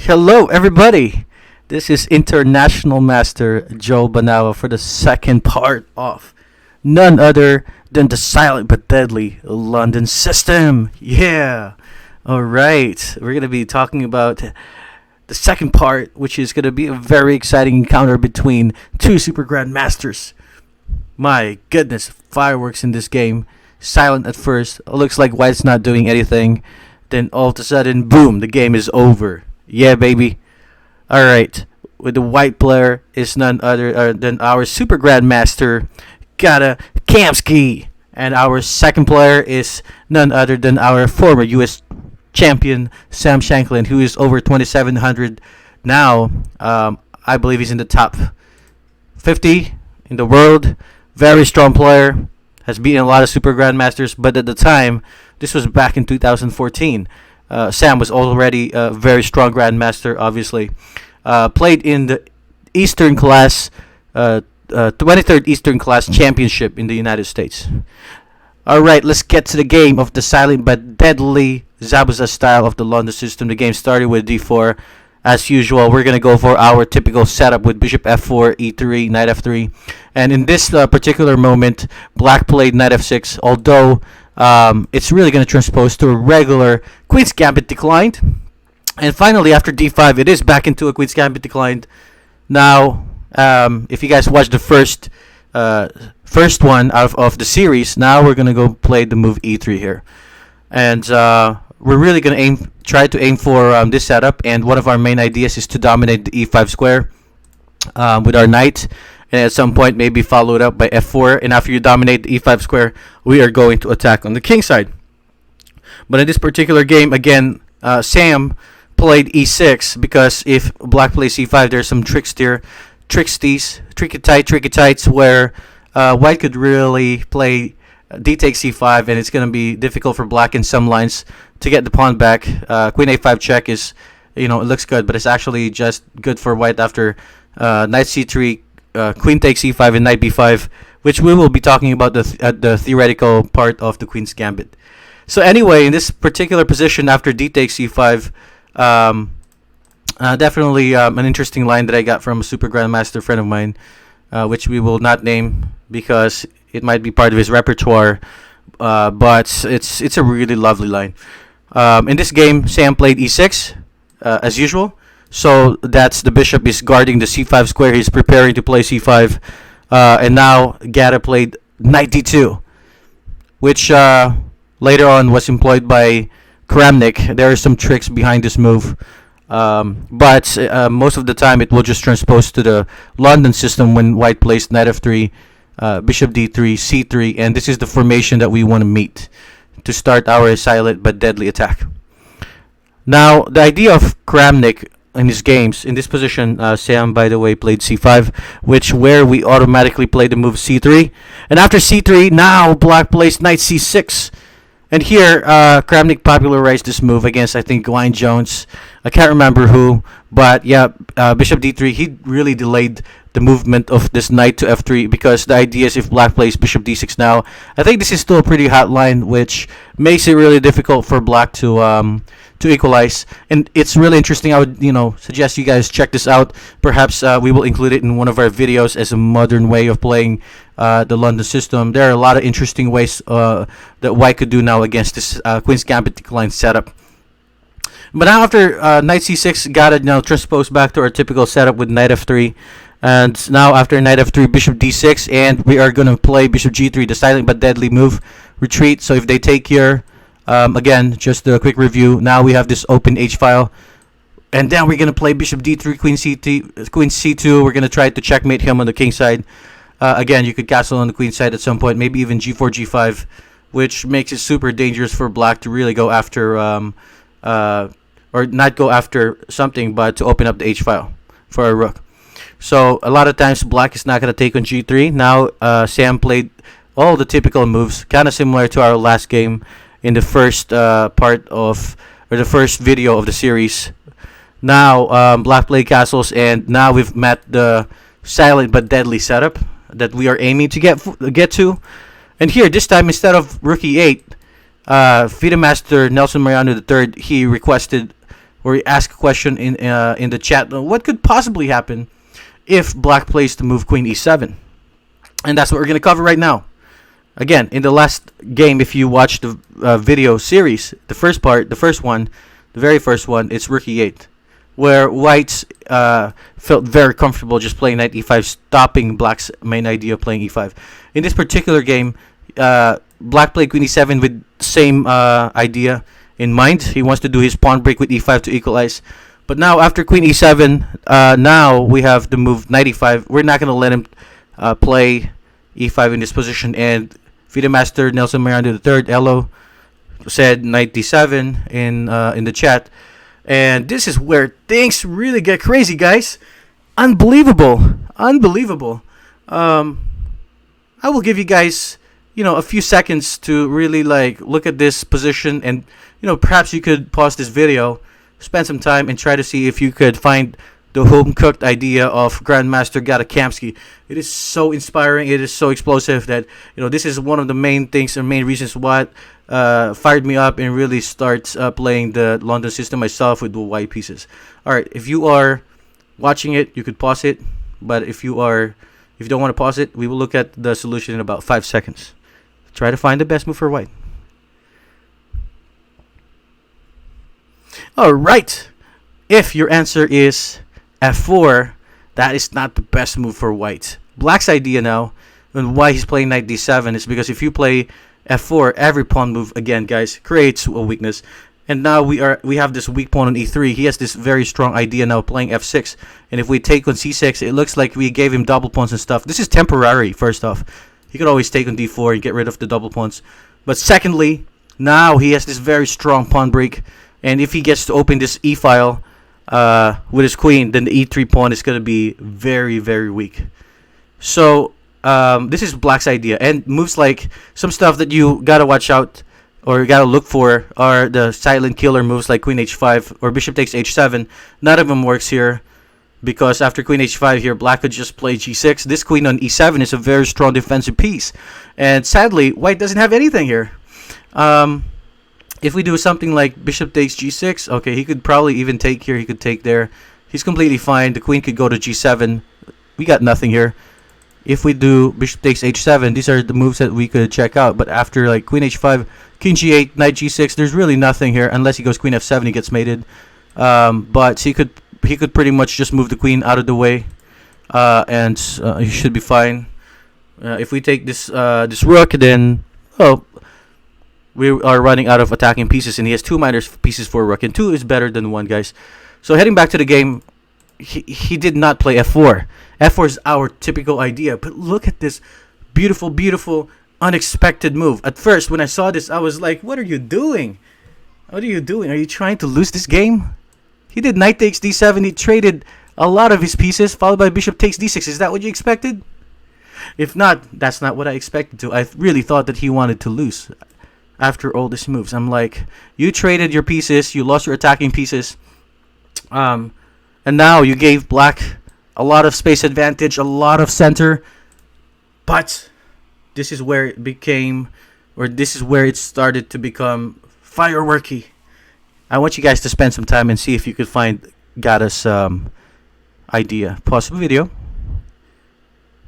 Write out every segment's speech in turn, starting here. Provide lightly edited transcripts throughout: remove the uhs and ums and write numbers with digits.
Hello, everybody. This is International Master Joe Banawa for the second part of none other than the silent but deadly London system. Yeah. All right. We're going to be talking about the second part, which is going to be a very exciting encounter between two super grandmasters. My goodness, fireworks in this game. Silent at first. Looks like White's not doing anything. Then all of a sudden, boom, the game is over. Yeah, baby. All right. With the white player is none other than our super grandmaster, Kata Kamsky. And our second player is none other than our former U.S. champion, Sam Shankland, who is over 2,700 now. I believe he's in the top 50 in the world. Very strong player. Has beaten a lot of super grandmasters, but at the time, this was back in 2014. Sam was already a very strong grandmaster, obviously. Played in the Eastern class, 23rd Eastern class championship in the United States. All right, let's get to the game of the silent but deadly Zabuza style of the London system. The game started with d4. As usual, we're going to go for our typical setup with bishop f4, e3, knight f3. And in this particular moment, black played knight f6, although it's really going to transpose to a regular queen's gambit declined. And finally, after d5, it is back into a queen's gambit declined. Now, if you guys watched the first one out of the series, now we're going to go play the move e3 here. And we're really going to try to aim for this setup, and one of our main ideas is to dominate the e5 square with our knight, and at some point maybe followed up by f4, and after you dominate the e5 square, we are going to attack on the king side. But in this particular game, again, Sam played e6, because if black plays e5, there's some tricky tights where white could really play d takes c5, and it's going to be difficult for black in some lines to get the pawn back. Queen a5 check is, it looks good, but it's actually just good for white after knight c3, queen takes e5, and knight b5, which we will be talking about the theoretical part of the queen's gambit. So anyway, in this particular position after d takes c5, definitely an interesting line that I got from a super grandmaster friend of mine, which we will not name because it might be part of his repertoire, but it's a really lovely line. In this game, Sam played e6 as usual, so that's the bishop is guarding the c5 square. He's preparing to play c5, and now Gata played knight d2, which later on was employed by Kramnik. There are some tricks behind this move, but most of the time it will just transpose to the London system when white plays knight f3, bishop d3, c3, and this is the formation that we want to meet to start our silent but deadly attack. Now, the idea of Kramnik in his games, in this position, Sam, by the way, played c5, where we automatically play the move c3, and after c3, now black plays knight c6. And here, Kramnik popularized this move against, I think, Gwyn Jones. I can't remember who, but yeah, bishop d3, he really delayed the movement of this knight to f3, because the idea is if black plays bishop d6 now, I think this is still a pretty hot line, which makes it really difficult for black to equalize. And it's really interesting. I would suggest you guys check this out. Perhaps we will include it in one of our videos as a modern way of playing the London system. There are a lot of interesting ways that white could do now against this queen's gambit decline setup. But now after knight c6, gotta now transpose back to our typical setup with knight f3. And now after knight f3, bishop d6, and we are going to play bishop g3, the silent but deadly move, retreat. So if they take here, again, just a quick review, now we have this open h-file. And then we're going to play bishop d3, queen c2. We're going to try to checkmate him on the king side. Again, you could castle on the queen side at some point, maybe even g4, g5, which makes it super dangerous for black to really go after, or not go after something, but to open up the h-file for a rook. So a lot of times black is not going to take on g3. Now Sam played all the typical moves, kind of similar to our last game in the first the first video of the series. Now black played castles, and now we've met the silent but deadly setup that we are aiming to get to. And here, this time, instead of rook e8, FIDE Master Nelson Mariano III, he requested or ask a question in the chat. What could possibly happen if black plays the move queen e7? And that's what we're going to cover right now. Again, in the last game, if you watch the video series, the first part, the very first one, it's rook e8, where whites felt very comfortable just playing knight e5, stopping black's main idea of playing e5. In this particular game, black played queen e7 with same idea in mind. He wants to do his pawn break with e5 to equalize. But now, after queen e7, now we have the move knight e5. We're not going to let him play e5 in this position. And FIDE Master Nelson Miranda III, Elo, said knight d7 in the chat. And this is where things really get crazy, guys. Unbelievable. I will give you guys, a few seconds to really look at this position, and perhaps you could pause this video, spend some time, and try to see if you could find the home-cooked idea of Grandmaster Kamsky. It is so inspiring. It is so explosive that this is one of the main things and main reasons why fired me up and really starts playing the London system myself with the white pieces. All right, if you are watching it, you could pause it. But if you don't want to pause it, we will look at the solution in about 5 seconds. Try to find the best move for white. All right. If your answer is f4, that is not the best move for white. Black's idea now, and why he's playing knight d7, is because if you play f4, every pawn move, again, guys, creates a weakness. And now we have this weak pawn on e3. He has this very strong idea now playing f6. And if we take on c6, it looks like we gave him double pawns and stuff. This is temporary, first off. He could always take on d4 and get rid of the double pawns. But secondly, now he has this very strong pawn break. And if he gets to open this e-file with his queen, then the e3 pawn is going to be very, very weak. So this is black's idea. And moves like some stuff that you got to watch out or you got to look for are the silent killer moves like queen h5 or bishop takes h7. None of them works here because after queen h5 here, black could just play g6. This queen on e7 is a very strong defensive piece. And sadly, white doesn't have anything here. If we do something like bishop takes g6, okay, he could probably even take here. He could take there. He's completely fine. The queen could go to g7. We got nothing here. If we do bishop takes h7, these are the moves that we could check out. But after like queen h5, king g8, knight g6, there's really nothing here unless he goes queen f7. He gets mated. But he could pretty much just move the queen out of the way, and he should be fine. If we take this rook, then we are running out of attacking pieces, and he has 2 minor pieces for rook, and 2 is better than 1, guys. So heading back to the game, he did not play f4. f4 is our typical idea, but look at this beautiful, beautiful, unexpected move. At first, when I saw this, I was like, what are you doing? What are you doing? Are you trying to lose this game? He did knight takes d7. He traded a lot of his pieces, followed by bishop takes d6. Is that what you expected? If not, that's not what I expected to. I really thought that he wanted to lose after all these moves. I'm like, you traded your pieces, you lost your attacking pieces, and now you gave black a lot of space advantage, a lot of center. But this is where it became, or this is where it started to become fireworky. I want you guys to spend some time and see if you could find Gada's idea. Pause the video.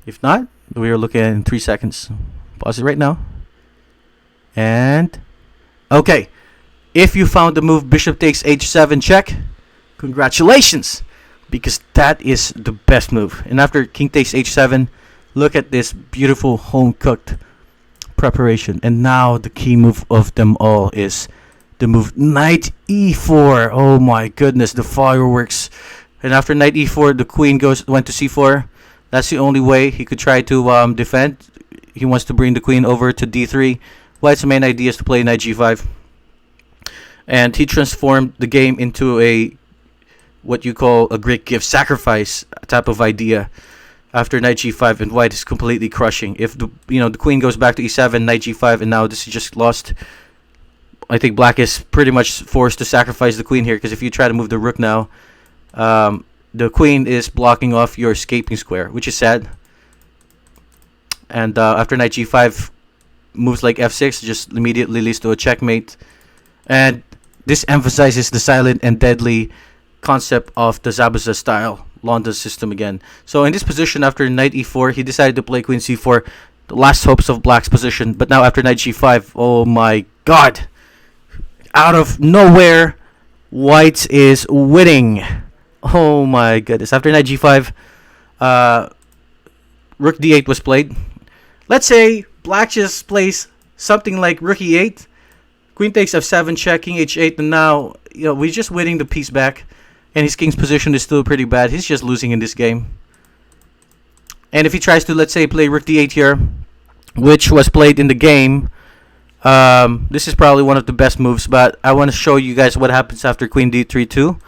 If not, we are looking at it in 3 seconds. Pause it right now. And okay, if you found the move bishop takes h7 check, congratulations, because that is the best move. And after king takes h7, look at this beautiful home-cooked preparation. And now the key move of them all is the move knight e4. Oh my goodness, the fireworks. And after knight e4, the queen went to c4. That's the only way he could try to defend. He wants to bring the queen over to d3. White's main idea is to play knight g5. And he transformed the game into a what you call a great gift sacrifice type of idea after knight g5, and white is completely crushing. If the queen goes back to e7, knight g5, and now this is just lost. I think black is pretty much forced to sacrifice the queen here, because if you try to move the rook now, the queen is blocking off your escaping square, which is sad. And after knight g5, moves like f6 just immediately leads to a checkmate. And this emphasizes the silent and deadly concept of the Zabuza style London system again. So in this position, after knight e4, he decided to play queen c4, the last hopes of black's position. But now after knight g5, oh my god, out of nowhere, white is winning. Oh my goodness. After knight g5, rook d8 was played. Let's say black just plays something like rook e8, queen takes f7 check, king h8, and now we're just winning the piece back, and his king's position is still pretty bad. He's just losing in this game. And if he tries to, let's say, play rook d8 here, which was played in the game, this is probably one of the best moves, but I want to show you guys what happens after queen d3 too.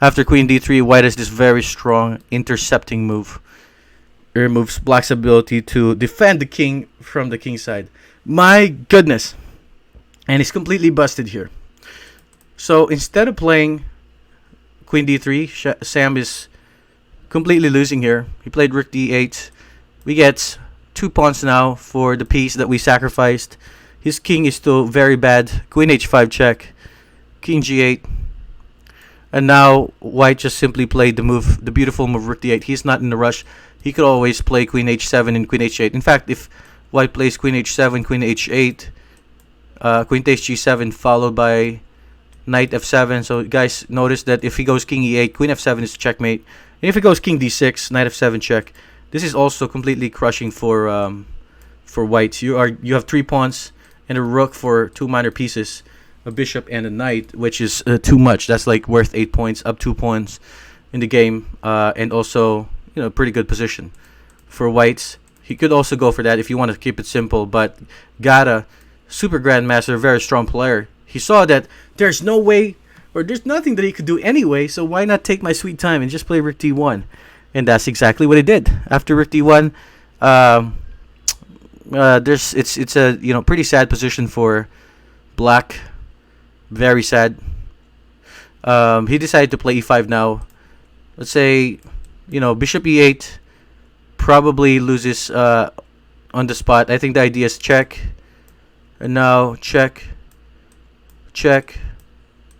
After queen d3, white has this very strong intercepting move. It removes black's ability to defend the king from the king side. My goodness. And he's completely busted here. So instead of playing queen d3, Sam is completely losing here. He played rook d8. We get 2 pawns now for the piece that we sacrificed. His king is still very bad. Queen h5 check. King g8. And now white just simply played the beautiful move rook d8. He's not in a rush. He could always play queen h7 and queen h8. In fact, if white plays queen h7, queen h8, queen takes g7 followed by knight f7. So guys, notice that if he goes king e8, queen f7 is checkmate. And if he goes king d6, knight f7 check. This is also completely crushing for white. You have 3 pawns and a rook for 2 minor pieces, a bishop and a knight, which is too much. That's like worth 8 points, up 2 points in the game, and also pretty good position for whites. He could also go for that if you want to keep it simple, but Gata, super grandmaster, very strong player. He saw that there's no way, or there's nothing that he could do anyway, so why not take my sweet time and just play rook d1? And that's exactly what he did. After rook d1, it's a pretty sad position for black. Very sad. He decided to play e5 now. Let's say, bishop e8 probably loses on the spot. I think the idea is check. And now check. Check.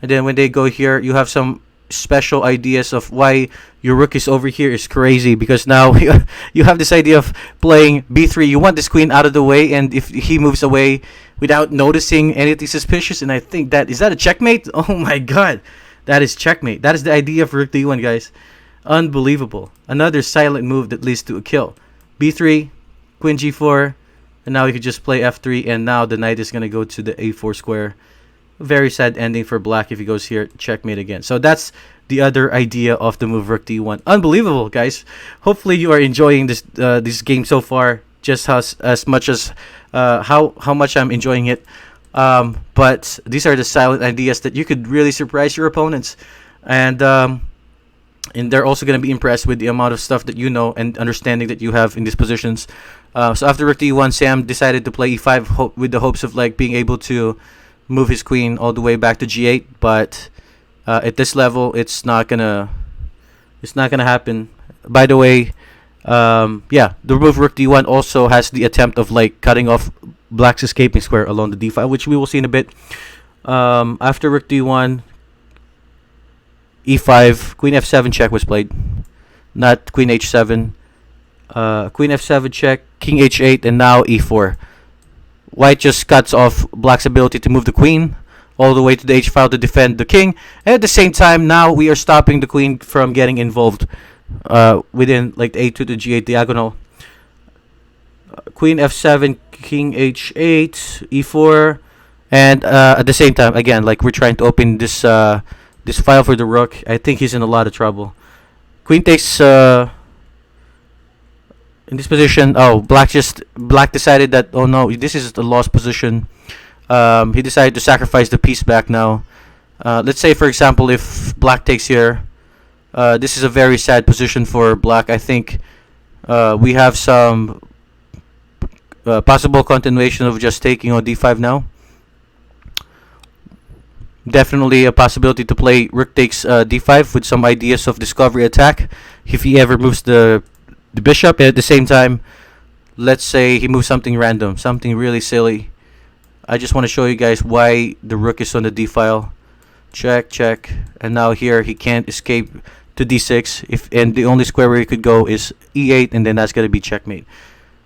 And then when they go here, you have some special ideas of why your rook is over here is crazy, because now you have this idea of playing b3. You want this queen out of the way, and if he moves away without noticing anything suspicious, and I think is that a checkmate? Oh my god, that is checkmate. That is the idea of rook d1, guys. Unbelievable. Another silent move that leads to a kill. b3, queen g4, and now you could just play f3, and now the knight is going to go to the a4 square. Very sad ending for black if he goes here, checkmate again. So that's the other idea of the move rook d1. Unbelievable, guys. Hopefully you are enjoying this game so far, just as much as how much I'm enjoying it. But these are the silent ideas that you could really surprise your opponents, and they're also going to be impressed with the amount of stuff that you know and understanding that you have in these positions. So after rook d1, Sam decided to play e5 with the hopes of being able to move his queen all the way back to g8, but at this level it's not gonna happen. By the way, the move rook d1 also has the attempt of cutting off black's escaping square along the d5, which we will see in a bit. After rook d1, e5, queen f7 check was played, not queen h7. Queen f7 check, king h8, and now e4. White just cuts off black's ability to move the queen all the way to the h file to defend the king, and at the same time now we are stopping the queen from getting involved within the a2 to g8 diagonal. Queen f7, king h8, e4, and at the same time again we're trying to open this file for the rook. I think he's in a lot of trouble. Queen takes in this position. Black decided that, oh no, this is the lost position. He decided to sacrifice the piece back now. Let's say, for example, if black takes here, this is a very sad position for black. I think we have some possible continuation of just taking on d5 now. Definitely a possibility to play rook takes d5 with some ideas of discovery attack if he ever moves the bishop. And at the same time, let's say he moves something random, something really silly. I just want to show you guys why the rook is on the d file. check, check, and now here he can't escape to d6. And the only square where he could go is e8, and then that's gonna be checkmate.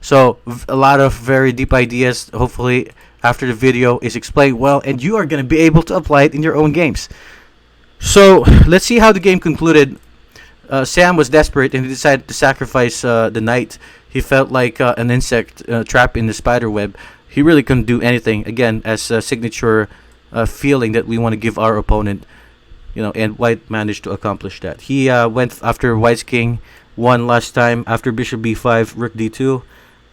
So a lot of very deep ideas. Hopefully, after the video is explained well, and you are gonna be able to apply it in your own games. So let's see how the game concluded. Sam was desperate and he decided to sacrifice the knight. He felt like an insect trapped in the spider web. He really couldn't do anything. Again, as a signature feeling that we want to give our opponent, and White managed to accomplish that. He went after White's king, won last time after bishop b5, rook d2,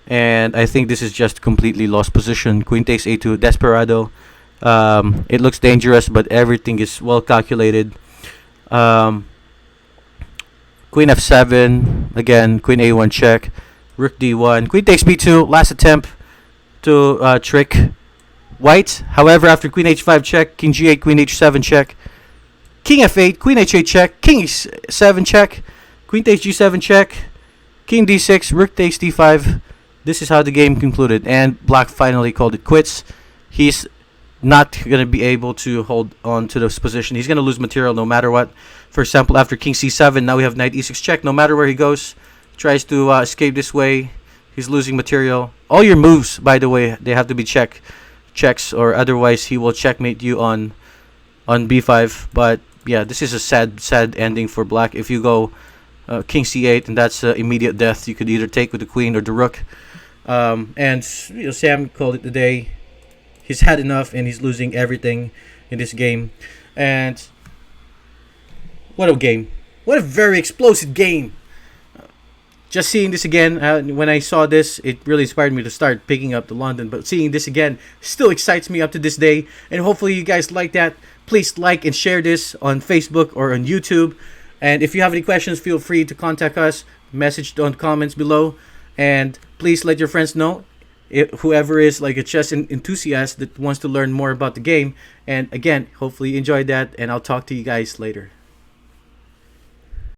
and I think this is just completely lost position. Queen takes a2, desperado. It looks dangerous, but everything is well calculated. Queen f7, again, queen a1 check, rook d1, queen takes b2, last attempt to trick White. However, after queen h5 check, king g8, queen h7 check, king f8, queen h8 check, king e7 check, queen takes g7 check, king d6, rook takes d5. This is how the game concluded, and Black finally called it quits. He's not going to be able to hold on to this position. He's going to lose material no matter what. For example, after king c7, now we have knight e6 check. No matter where he goes, tries to escape this way, he's losing material. All your moves, by the way, they have to be checks, or otherwise he will checkmate you on b5. But yeah, this is a sad ending for Black. If you go king c8, and that's immediate death. You could either take with the queen or the rook. And Sam called it the day. He's had enough, and he's losing everything in this game. And what a game. What a very explosive game. Just seeing this again, when I saw this, it really inspired me to start picking up the London. But seeing this again still excites me up to this day. And hopefully you guys like that. Please like and share this on Facebook or on YouTube. And if you have any questions, feel free to contact us. Message on comments below. And please let your friends know. Whoever is like a chess enthusiast that wants to learn more about the game. And again, hopefully you enjoyed that, and I'll talk to you guys later.